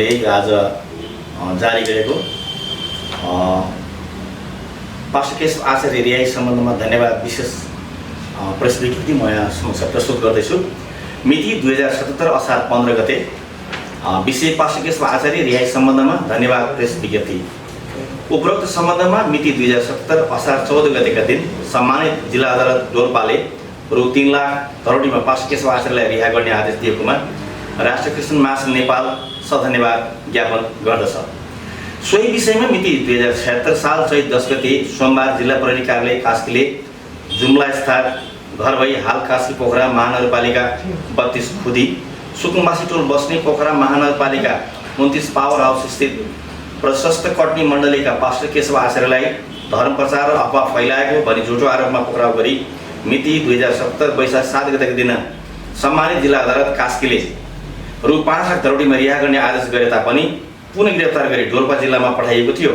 पास्टरले आज जारी गरेको पास्टर केशव आचार्य रिहाई सम्बन्धमा धन्यवाद विशेष प्रेस विज्ञप्ति म यहाँ समक्ष प्रस्तुत गर्दैछु। मिति 2077 असार 15 गते विषय पास्टर केशव आचार्य रिहाई सम्बन्धमा धन्यवाद प्रेस विज्ञप्ति। उपरोक्त सम्बन्धमा मिति 2077 असार 14 गतेका दिन सम्मानित जिल्ला अदालत डोल्पाले रु 3 लाख करोडीमा पास्टर केशव आचार्यलाई रिहा गर्ने आदेश दिएकोमा राष्ट्रिय क्रिस्चियन महासङ्घ नेपाल सधन्यवाद ज्ञापन गर्दछ। सोही विषयमा मिति 2076 साल चैत 10 गते सोमबार जिल्ला प्रहरी कार्यालय कास्कीले जुम्ला स्थित घर भई हाल कास्की पोखरा महानगरपालिका 32 खुदी सुकुम्बासी टोल बस्ने पोखरा महानगरपालिका 29 पावर हाउस स्थित प्रशस्त कटनी मण्डलीका पास्टर केशव आचार्यलाई धर्म प्रचार र अफवाह फैलाएको भनी झुटो आरोपमा पक्राउ गरी मिति 2070 वैशाख 7 गतेका दिन सम्मानित जिल्ला अदालत कास्कीले रु 5 लाख करोडीमा रिहा गर्ने आदेश गरे तापनि पुनः गिरफ्तार गरी डोल्पा जिल्लामा पठाइएको थियो।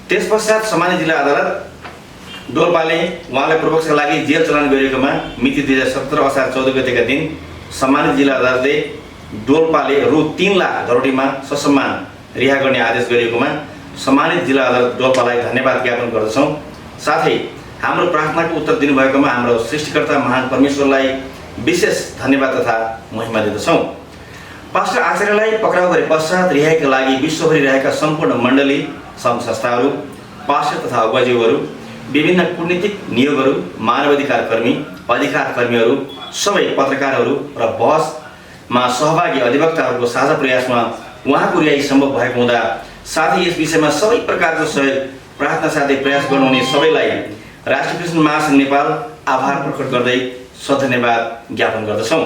त्यसपश्चात सम्मानित जिल्ला अदालत डोल्पाले उहाँलाई पूर्वपक्षका लागि जेल चलान गरिएकोमा मिति 2017 असार 14 गतेका दिन सम्मानित जिल्ला अदालतले डोल्पाले रु 3 लाख करोडीमा ससम्मान रिहा गर्ने आदेश गरिएकोमा सम्मानित जिल्ला अदालत डोल्पालाई धन्यवाद ज्ञापन गर्दछौँ। साथै हाम्रो प्रार्थनाको उत्तर दिनुभएकोमा हाम्रो सृष्टिकर्ता महान परमेश्वरलाई विशेष धन्यवाद तथा महिमा दिँदछौँ। पास्टर आचार्यलाई पक्राउ गरे पश्चात रिहाइका लागि विश्वभरि रहेका सम्पूर्ण मण्डली सङ्घ संस्थाहरू पास्टर तथा अगुवाज्यूहरू विभिन्न कूटनीतिक नियोगहरू मानवाधिकार कर्मी अधिकार कर्मीहरू सबै पत्रकारहरू र बहसमा सहभागी अधिवक्ताहरूको साझा प्रयासमा उहाँको रिहाई सम्भव भएको हुँदा साथै यस विषयमा सबै प्रकारको सहयोग प्रार्थना साथै प्रयास गर्नुहुने सबैलाई राष्ट्रिय क्रिस्चियन महासङ्घ नेपाल आभार प्रकट गर्दै सधन्यवाद ज्ञापन गर्दछौँ।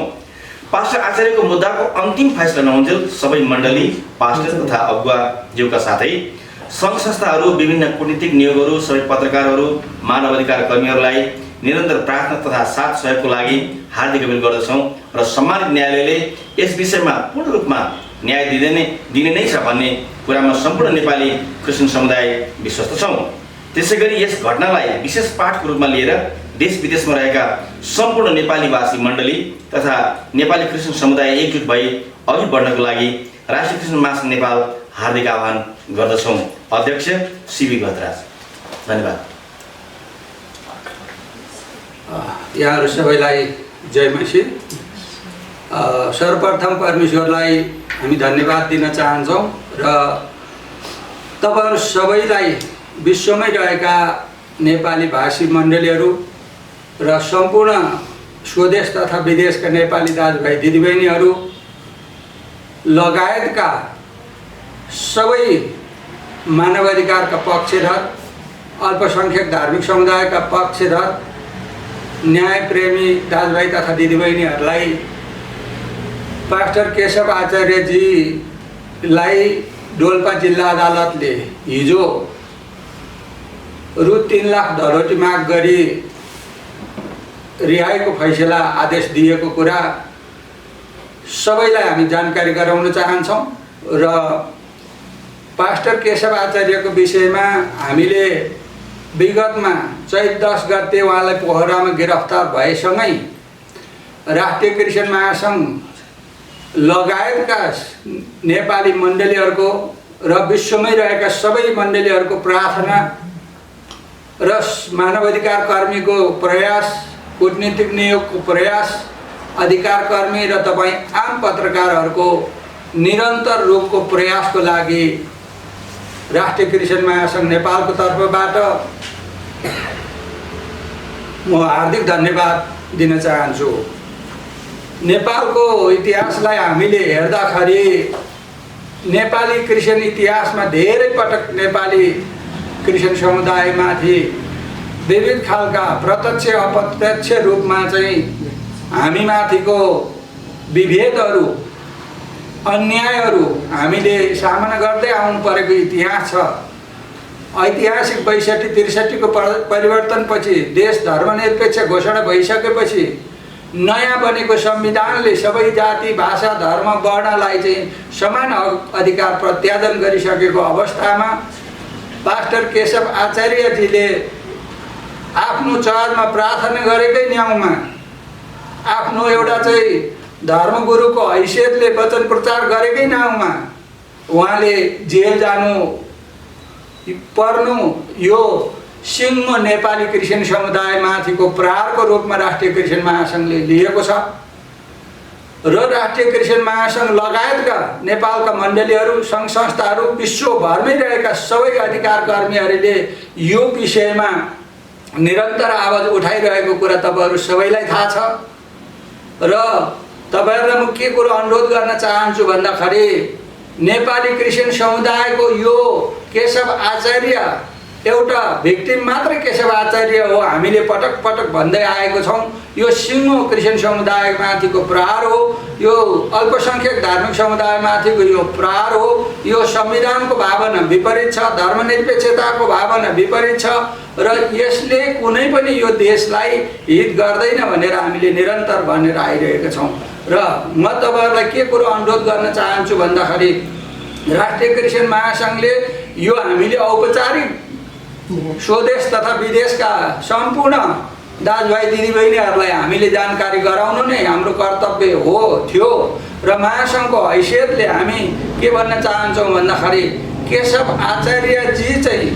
पास्टर आचार्यको मुद्दाको अन्तिम फैसला नहुन्जेल सबै मण्डली पास्टर तथा अगुवाज्यूका साथै सङ्घ संस्थाहरू विभिन्न कूटनीतिक नियोगहरू सबै पत्रकारहरू मानवाधिकार कर्मीहरूलाई निरन्तर प्रार्थना तथा साथ सहयोगको लागि हार्दिक अपील गर्दछौँ र सम्मानित न्यायालयले यस विषयमा पूर्ण रूपमा न्याय दिने नै छ भन्ने कुरामा सम्पूर्ण नेपाली क्रिस्चियन समुदाय विश्वस्त छौँ। त्यसैगरी यस घटनालाई विशेष पाठको रूपमा लिएर देश विदेशमा रहेका सम्पूर्ण नेपाली भाषी मण्डली तथा नेपाली क्रिस्चियन समुदाय एकजुट भई अघि बढ्नको लागि राष्ट्रिय क्रिस्चियन महासङ्घ नेपाल हार्दिक आह्वान गर्दछौँ। अध्यक्ष सीबी गतराज। धन्यवाद। यहाँहरू सबैलाई जय मसीह। सर्वप्रथम परमेश्वरलाई हामी धन्यवाद दिन चाहन्छौँ र तपाईहरु सबैलाई विश्वमै रहेका नेपाली भाषी मण्डलीहरू र सम्पूर्ण स्वदेश तथा विदेशका नेपाली दाजुभाइ दिदीबहिनीहरू लगायतका सबै मानवाधिकारका पक्षधर अल्पसङ्ख्यक धार्मिक समुदायका पक्षधर न्यायप्रेमी दाजुभाइ तथा दिदीबहिनीहरूलाई पास्टर केशव आचार्यजीलाई डोल्पा जिल्ला अदालतले हिजो रु 3 लाख धरोटी माग गरी रिहाईको फैसला आदेश दिएको कुरा सबैलाई हामी जानकारी गराउन चाहन्छौँ र पास्टर केशव आचार्यको विषयमा हामीले विगतमा चैत 10 गते उहाँलाई पोखरामा गिरफ्तार भएसँगै राष्ट्रिय क्रिस्चियन महासङ्घ लगायतका नेपाली मण्डलीहरूको र विश्वमै रहेका सबै मण्डलीहरूको प्रार्थना र मानवाधिकार कर्मीको प्रयास कूटनीतिक नियोगको प्रयास अधिकार कर्मी र तपाईँ आम पत्रकारहरूको निरन्तर रूपको प्रयासको लागि राष्ट्रिय क्रिस्चियन महासङ्घ नेपालको तर्फबाट म हार्दिक धन्यवाद दिन चाहन्छु। नेपालको इतिहासलाई हामीले हेर्दाखेरि नेपाली क्रिस्चियन इतिहासमा धेरै पटक नेपाली क्रिस्चियन समुदायमाथि विविध खालका प्रत्यक्ष अप्रत्यक्ष रूपमा चाहिँ हामीमाथिको विभेदहरू अन्यायहरू हामीले सामना गर्दै आउनु परेको इतिहास छ। ऐतिहासिक 62-63 को परिवर्तनपछि देश धर्मनिरपेक्ष घोषणा भइसकेपछि नयाँ बनेको संविधानले सबै जाति भाषा धर्म वर्णलाई चाहिँ समान अधिकार प्रत्यादन गरिसकेको अवस्थामा पास्टर केशव आचार्यजीले आफ्नो चर्चमा प्रार्थना गरेकै न्याउमा आफ्नो एउटा चाहिँ धर्मगुरुको हैसियतले वचन प्रचार गरेकै नाउँमा उहाँले जेल जानु पर्नु यो सिङ्गो नेपाली क्रिस्चियन समुदायमाथिको प्रहारको रूपमा राष्ट्रिय क्रिस्चियन महासङ्घले लिएको छ र राष्ट्रिय क्रिस्चियन महासङ्घ लगायतका नेपालका मण्डलीहरू सङ्घ संस्थाहरू विश्वभरमै रहेका सबै अधिकार कर्मीहरूले यो विषयमा निरन्तर आवाज उठाइरहेको कुरा तपाईँहरू सबैलाई थाहा छ र तपाईँहरूलाई म के कुरो अनुरोध गर्न चाहन्छु भन्दाखेरि नेपाली क्रिस्चियन समुदायको यो केशव आचार्य एउटा भिक्टिम मात्र केशव आचार्य हो। हामीले पटक पटक भन्दै आएको छौँ यो सिङ्गो क्रिस्चियन समुदायमाथिको प्रहार हो, यो अल्पसङ्ख्यक धार्मिक समुदायमाथिको यो प्रहार हो, यो संविधानको भावना विपरीत छ, धर्मनिरपेक्षताको भावना विपरीत छ र यसले कुनै पनि यो देशलाई हित गर्दैन भनेर हामीले निरन्तर भनेर आइरहेका छौँ। र म तपाईँहरूलाई के कुरो अनुरोध गर्न चाहन्छु भन्दाखेरि राष्ट्रिय क्रिस्चियन महासङ्घले यो हामीले औपचारिक स्वदेश तथा विदेशका सम्पूर्ण दाजुभाइ दिदीबहिनीहरूलाई हामीले जानकारी गराउनु नै हाम्रो कर्तव्य हो थियो र महासङ्घको हैसियतले हामी के भन्न चाहन्छौँ भन्दाखेरि केशव आचार्यजी चाहिँ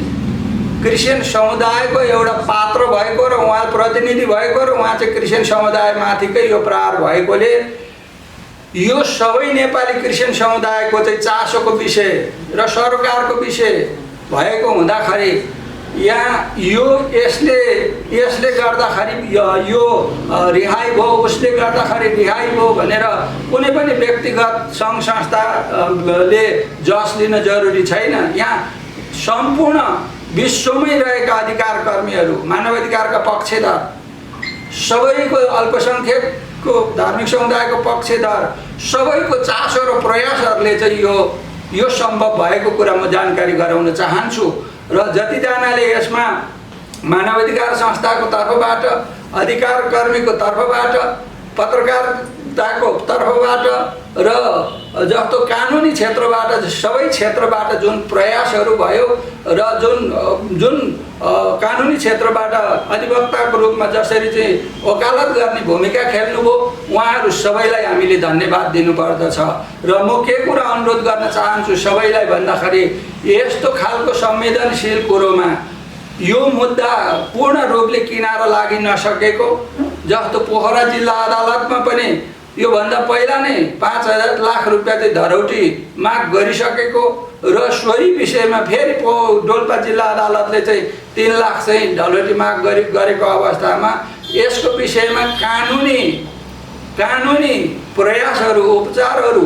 क्रिस्चियन समुदायको एउटा पात्र भएको र उहाँ प्रतिनिधि भएको र उहाँ चाहिँ क्रिस्चियन समुदायमाथिकै यो प्रहार भएकोले यो सबै नेपाली क्रिस्चियन समुदायको चाहिँ चासोको विषय र सरकारको विषय भएको हुँदाखेरि यहाँ यो यसले गर्दाखेरि यो रिहाई भयो उसले गर्दाखेरि रिहाई भयो भनेर कुनै पनि व्यक्तिगत सङ्घ संस्थाले जस लिन जरुरी छैन। यहाँ सम्पूर्ण विश्वमै रहेका अधिकार कर्मीहरू, मानवाधिकारका पक्षधर, सबैको अल्पसङ्ख्यकको धार्मिक समुदायको पक्षधर सबैको चासो र प्रयासहरूले चाहिँ यो सम्भव भएको कुरा म जानकारी गराउन चाहन्छु र जतिजनाले यसमा मानवाधिकार संस्थाको तर्फबाट, अधिकार कर्मीको तर्फबाट, पत्रकारिताको तर्फबाट र जस्तो कानुनी क्षेत्रबाट सबै क्षेत्रबाट जुन प्रयासहरू भयो र जुन कानुनी क्षेत्रबाट अधिवक्ताको रूपमा जसरी चाहिँ वकालत गर्ने भूमिका खेल्नुभयो उहाँहरू सबैलाई हामीले धन्यवाद दिनुपर्दछ। र म के कुरा अनुरोध गर्न चाहन्छु सबैलाई भन्दाखेरि यस्तो खालको संवेदनशील कुरोमा यो मुद्दा पूर्ण रूपले किनारा लागि नसकेको, जस्तो पोखरा जिल्ला अदालतमा पनि योभन्दा पहिला नै 5,000 लाख रुपियाँ चाहिँ धरौटी माग गरिसकेको र सोही विषयमा फेरि डोल्पा जिल्ला अदालतले चाहिँ 3 लाख चाहिँ धरौटी माग गरेको अवस्थामा यसको विषयमा कानुनी प्रयासहरू, उपचारहरू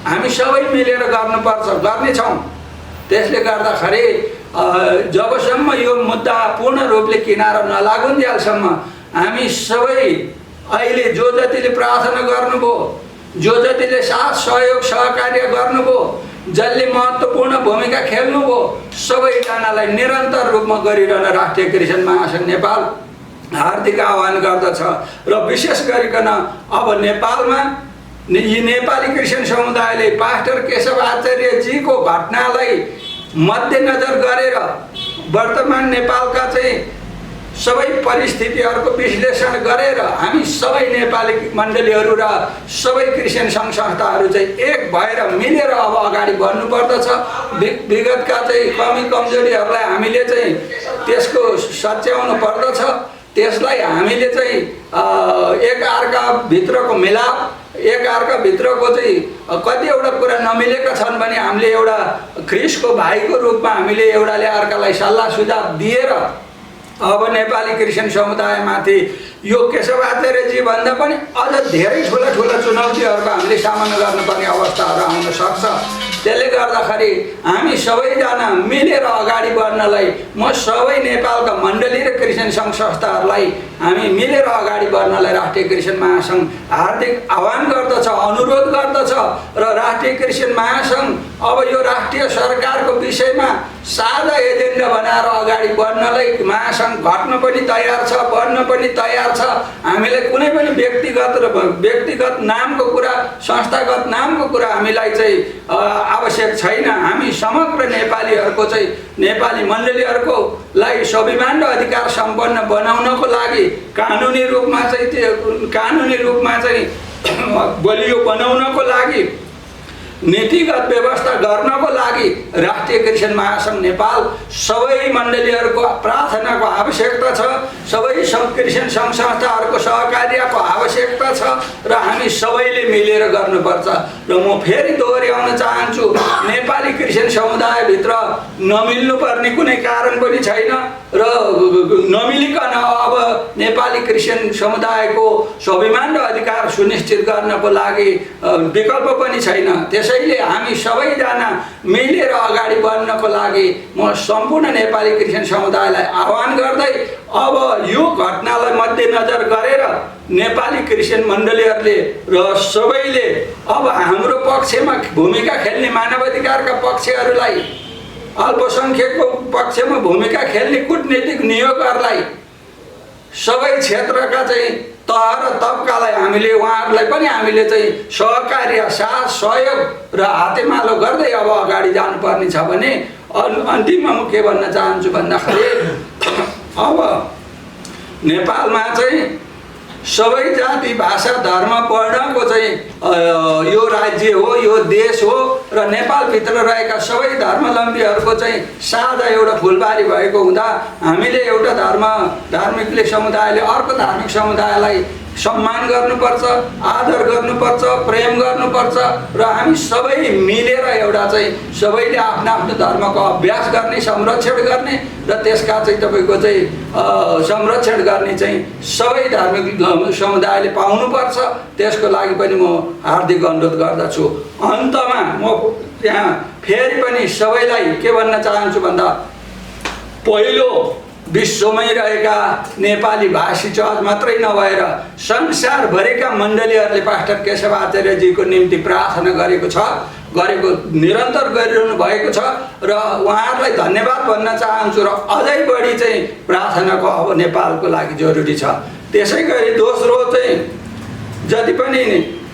हामी सबै मिलेर गर्नुपर्छ, गर्नेछौँ। त्यसले गर्दाखेरि जबसम्म यो मुद्दा पूर्ण रूपले किनारा नलागुन्जेलसम्म हामी सबै अहिले जो जतिले प्रार्थना गर्नुभयो, जो जतिले साथ सहयोग सहकार्य गर्नुभयो, जसले महत्त्वपूर्ण भूमिका खेल्नुभयो सबैजनालाई निरन्तर रूपमा गरिरहन राष्ट्रिय क्रिस्चियन महासङ्घ नेपाल हार्दिक आह्वान गर्दछ। र विशेष गरिकन अब नेपालमा यी नेपाली क्रिस्चियन समुदायले पास्टर केशव आचार्यजीको घटनालाई मध्यनजर गरेर वर्तमान नेपालका चाहिँ सबै परिस्थितिहरूको विश्लेषण गरेर हामी सबै नेपाली मण्डलीहरू र सबै क्रिस्चियन सङ्घ संस्थाहरू चाहिँ एक भएर मिलेर अब अगाडि बढ्नुपर्दछ। विगतका चाहिँ कमी कमजोरीहरूलाई हामीले चाहिँ त्यसको सच्याउनु पर्दछ। त्यसलाई हामीले चाहिँ एकअर्काभित्रको मिलाप, एकअर्काभित्रको चाहिँ कतिवटा कुरा नमिलेका छन् भने हामीले एउटा ख्रिस्टको भाइको रूपमा हामीले एउटाले अर्कालाई सल्लाह सुझाव दिएर अब नेपाली क्रिस्चियन समुदायमाथि यो केशव आचार्यजी भन्दा पनि अझ धेरै ठुला चुनौतीहरूको हामीले सामना गर्नुपर्ने अवस्थाहरू आउन सक्छ। त्यसले गर्दाखेरि हामी सबैजना मिलेर अगाडि बढ्नलाई म सबै नेपालका मण्डली र क्रिस्चियन सङ्घ संस्थाहरूलाई हामी मिलेर अगाडि बढ्नलाई राष्ट्रिय क्रिस्चियन महासङ्घ हार्दिक आह्वान गर्दछ, अनुरोध गर्दछ। र राष्ट्रिय क्रिस्चियन महासङ्घ अब यो राष्ट्रिय सरकारको विषयमा साझा एजेन्डा बनाएर अगाडि बढ्नलाई महासङ्घ घट्न पनि तयार छ, बढ्न पनि तयार छ। हामीलाई कुनै पनि व्यक्तिगत नामको कुरा, संस्थागत नामको कुरा हामीलाई चाहिँ आवश्यक छैन। हामी समग्र नेपालीहरूको चाहिँ नेपाली मण्डलीहरूकोलाई स्वाभिमान र अधिकार सम्पन्न बनाउनको लागि कानुनी रूपमा चाहिँ बलियो बनाउनको लागि नीतिगत व्यवस्था गर्नको लागि राष्ट्रिय क्रिस्चियन महासङ्घ नेपाल सबै मण्डलीहरूको प्रार्थनाको आवश्यकता छ, सबै क्रिस्चियन सङ्घ संस्थाहरूको सहकार्यको आवश्यकता छ र हामी सबैले मिलेर गर्नुपर्छ। र म फेरि दोहोऱ्याउन चाहन्छु, नेपाली क्रिस्चियन समुदायभित्र नमिल्नुपर्ने कुनै कारण पनि छैन र नमिलिकन अब नेपाली क्रिस्चियन समुदायको स्वाभिमान र अधिकार सुनिश्चित गर्नको लागि विकल्प पनि छैन। त्यसैले हामी सबैजना मिलेर अगाडि बढ्नको लागि म सम्पूर्ण नेपाली क्रिस्चियन समुदायलाई आह्वान गर्दै अब यो घटनालाई मध्यनजर गरेर नेपाली क्रिस्चियन मण्डलीहरूले र सबैले अब हाम्रो पक्षमा भूमिका खेल्ने मानवाधिकारका पक्षहरूलाई, अल्पसङ्ख्यकको पक्षमा भूमिका खेल्ने कूटनीतिक नियोगहरूलाई, सबै क्षेत्रका चाहिँ तह र तबकालाई हामीले उहाँहरूलाई पनि हामीले चाहिँ सहकार्य, साथ, सहयोग र हातेमालो गर्दै अब अगाडि जानुपर्ने छ भने अन्तिममा म के भन्न चाहन्छु भन्दाखेरि अब नेपालमा चाहिँ सबै जाति भाषा धर्म वर्णको चाहिँ यो राज्य हो, यो देश हो र नेपालभित्र रहेका सबै धर्मावलम्बीहरूको चाहिँ साझा एउटा फुलबारी भएको हुँदा हामीले एउटा धार्मिकले समुदायले अर्को धार्मिक समुदायलाई सम्मान गर्नुपर्छ, आदर गर्नुपर्छ, प्रेम गर्नुपर्छ र हामी सबै मिलेर एउटा चाहिँ सबैले आफ्नो आफ्नो धर्मको अभ्यास गर्ने, संरक्षण गर्ने र त्यसका चाहिँ तपाईँको चाहिँ संरक्षण गर्ने चाहिँ सबै धार्मिक समुदायले पाउनुपर्छ। त्यसको लागि पनि म हार्दिक अनुरोध गर्दछु। अन्तमा म यहाँ फेरि पनि सबैलाई के भन्न चाहन्छु भन्दा पहिलो विश्वमै रहेका नेपाली भाषी चर्च मात्रै नभएर संसारभरिका मण्डलीहरूले पास्टर केशव आचार्यजीको निम्ति प्रार्थना गरेको निरन्तर गरिरहनु भएको छ र उहाँहरूलाई धन्यवाद भन्न चाहन्छु र अझै बढी चाहिँ प्रार्थनाको अब नेपालको लागि जरुरी छ। त्यसै गरी दोस्रो चाहिँ जति पनि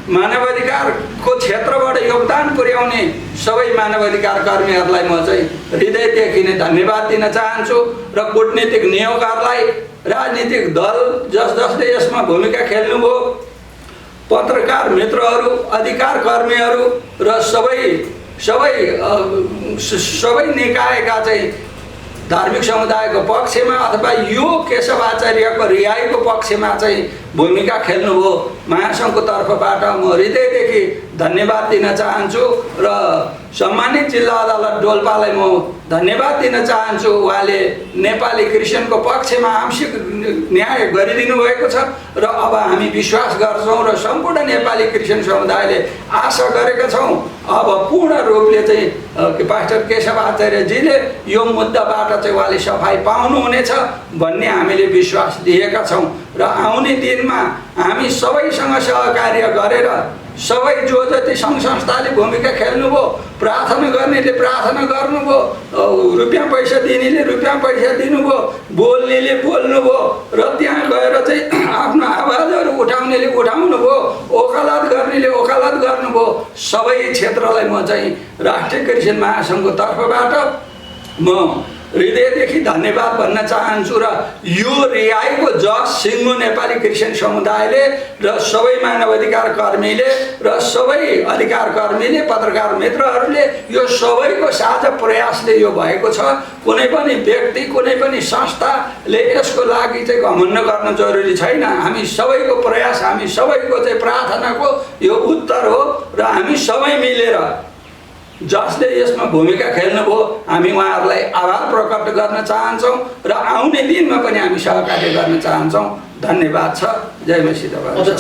मानवाधिकारको क्षेत्रबाट योगदान पुर्याउने सबै मानवाधिकार कर्मीहरूलाई म चाहिँ हृदयदेखि नै धन्यवाद दिन चाहन्छु र कूटनीतिक नियोगहरूलाई, राजनीतिक दल जसले यसमा भूमिका खेल्नुभयो, पत्रकार मित्रहरू, अधिकार कर्मीहरू र सबै निकायका चाहिँ धार्मिक समुदायको पक्षमा अथवा यो केशव आचार्यको रिहाईको पक्षमा चाहिँ भूमिका खेल्नुभयो महासङ्घको तर्फबाट म हृदयदेखि धन्यवाद दिन चाहन्छु र सम्मानित जिल्ला अदालत डोल्पालाई म धन्यवाद दिन चाहन्छु। उहाँले नेपाली क्रिस्चियनको पक्षमा आंशिक न्याय गरिदिनु भएको छ र अब हामी विश्वास गर्छौँ र सम्पूर्ण नेपाली क्रिस्चियन समुदायले आशा गरेका छौँ अब पूर्ण रूपले चाहिँ पास्टर केशव आचार्यजीले यो मुद्दाबाट चाहिँ उहाँले सफाई पाउनुहुनेछ भन्ने हामीले विश्वास लिएका छौँ र आउने दिनमा हामी सबैसँग सहकार्य गरेर सबै जो जति सङ्घ संस्थाले भूमिका खेल्नुभयो, प्रार्थना गर्नेले प्रार्थना गर्नुभयो, रुपियाँ पैसा दिनेले रुपियाँ पैसा दिनुभयो, बोल्नेले बोल्नुभयो र त्यहाँ गएर चाहिँ आफ्नो आवाजहरू उठाउनेले उठाउनुभयो, वकालत गर्नेले वकालत गर्नुभयो। सबै क्षेत्रलाई म चाहिँ राष्ट्रिय क्रिस्चियन महासङ्घको तर्फबाट म हृदयदेखि धन्यवाद भन्न चाहन्छु र यो रिहाईको जज सिङ्गो नेपाली क्रिस्चियन समुदायले र सबै मानवाधिकार कर्मीले र सबै अधिकार कर्मीले, पत्रकार मित्रहरूले यो सबैको साझा प्रयासले यो भएको छ। कुनै पनि व्यक्ति, कुनै पनि संस्थाले यसको लागि चाहिँ घमण्ड गर्न जरुरी छैन। हामी सबैको प्रयास, हामी सबैको चाहिँ प्रार्थनाको यो उत्तर हो र हामी सबै मिलेर जसले यसमा भूमिका खेल्नुभयो हामी उहाँहरूलाई आभार प्रकट गर्न चाहन्छौँ र आउने दिनमा पनि हामी सहकार्य गर्न चाहन्छौँ। धन्यवाद छ। जय मसी तपाईहरु।